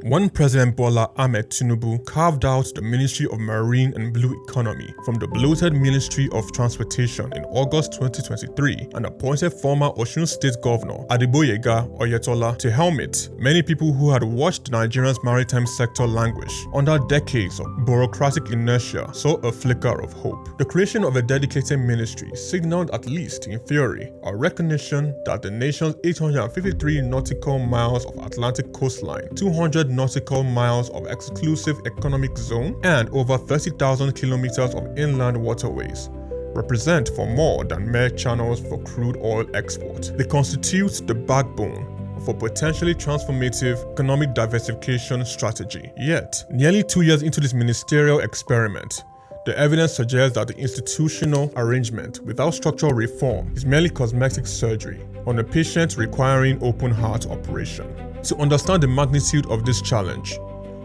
When President Bola Ahmed Tinubu carved out the Ministry of Marine and Blue Economy from the bloated Ministry of Transportation in August 2023 and appointed former Osun State Governor Adeboyega Oyetola to helm it, many people who had watched Nigeria's maritime sector languish under decades of bureaucratic inertia saw a flicker of hope. The creation of a dedicated ministry signaled, at least in theory, a recognition that the nation's 853 nautical miles of Atlantic coastline, 200 nautical miles of exclusive economic zone, and over 30,000 kilometers of inland waterways represent for more than mere channels for crude oil export. They constitute the backbone of a potentially transformative economic diversification strategy. Yet, nearly 2 years into this ministerial experiment, the evidence suggests that the institutional arrangement without structural reform is merely cosmetic surgery on a patient requiring open heart operation. To understand the magnitude of this challenge,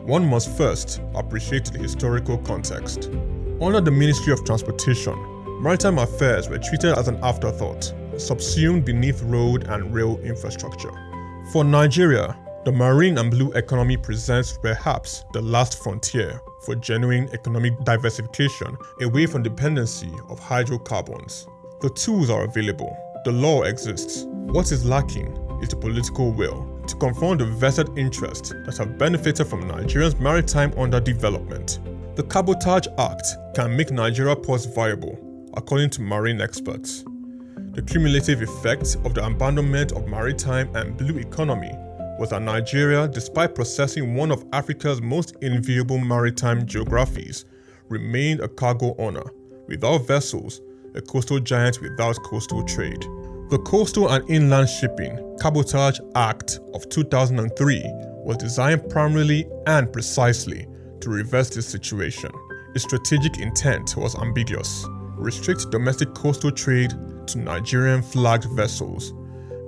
one must first appreciate the historical context. Under the Ministry of Transportation, maritime affairs were treated as an afterthought, subsumed beneath road and rail infrastructure. For Nigeria, the marine and blue economy presents perhaps the last frontier for genuine economic diversification away from dependency of hydrocarbons. The tools are available, the law exists. What is lacking is the political will to confront the vested interests that have benefited from Nigeria's maritime underdevelopment. The Cabotage Act can make Nigeria ports viable, according to marine experts. The cumulative effect of the abandonment of maritime and blue economy was that Nigeria, despite possessing one of Africa's most enviable maritime geographies, remained a cargo owner, without vessels, a coastal giant without coastal trade. The Coastal and Inland Shipping Cabotage Act of 2003 was designed primarily and precisely to reverse this situation. Its strategic intent was ambiguous: restrict domestic coastal trade to Nigerian-flagged vessels,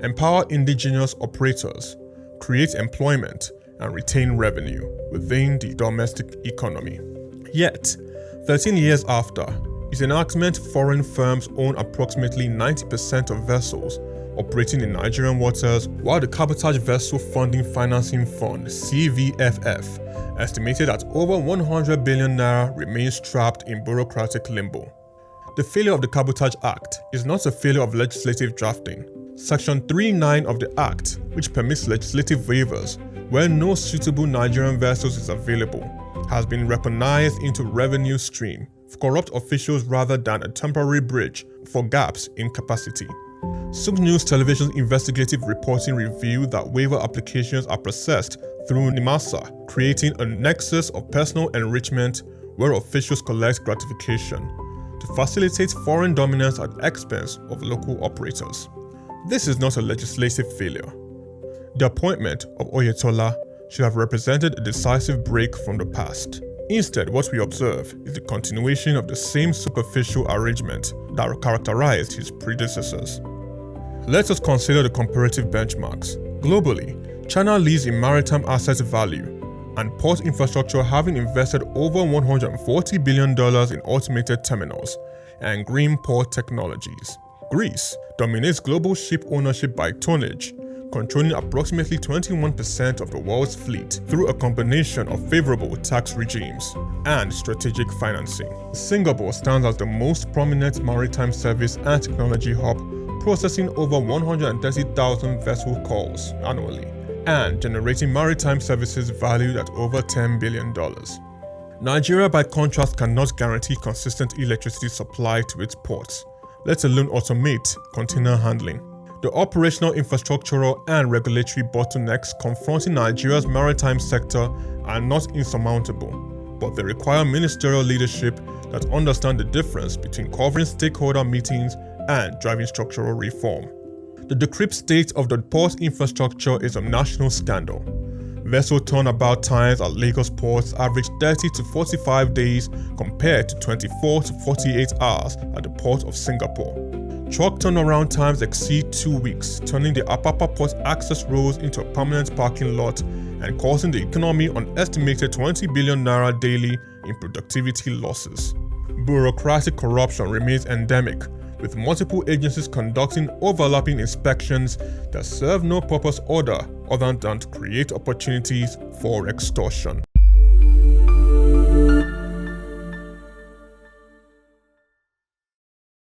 empower indigenous operators, create employment, and retain revenue within the domestic economy. Yet, 13 years after its enactment, foreign firms own approximately 90% of vessels operating in Nigerian waters, while the Cabotage Vessel Funding Financing Fund (CVFF) estimated that over 100 billion naira remains trapped in bureaucratic limbo. The failure of the Cabotage Act is not a failure of legislative drafting. Section 39 of the Act, which permits legislative waivers where no suitable Nigerian vessels is available, has been recognized into revenue stream for corrupt officials rather than a temporary bridge for gaps in capacity. SouqNews Television's investigative reporting revealed that waiver applications are processed through NIMASA, creating a nexus of personal enrichment where officials collect gratification to facilitate foreign dominance at the expense of local operators. This is not a legislative failure. The appointment of Oyetola should have represented a decisive break from the past. Instead, what we observe is the continuation of the same superficial arrangement that characterized his predecessors. Let us consider the comparative benchmarks. Globally, China leads in maritime asset value and port infrastructure, having invested over $140 billion in automated terminals and green port technologies. Greece dominates global ship ownership by tonnage, controlling approximately 21% of the world's fleet through a combination of favorable tax regimes and strategic financing. Singapore stands as the most prominent maritime service and technology hub, processing over 130,000 vessel calls annually and generating maritime services valued at over $10 billion. Nigeria, by contrast, cannot guarantee consistent electricity supply to its ports, let alone automate container handling. The operational, infrastructural, and regulatory bottlenecks confronting Nigeria's maritime sector are not insurmountable, but they require ministerial leadership that understand the difference between covering stakeholder meetings and driving structural reform. The decrepit state of the port infrastructure is a national scandal. Vessel turnabout times at Lagos ports average 30 to 45 days compared to 24 to 48 hours at the port of Singapore. Truck turnaround times exceed 2 weeks, turning the Apapa Port access roads into a permanent parking lot and causing the economy an estimated 20 billion naira daily in productivity losses. Bureaucratic corruption remains endemic, with multiple agencies conducting overlapping inspections that serve no purpose other than to create opportunities for extortion.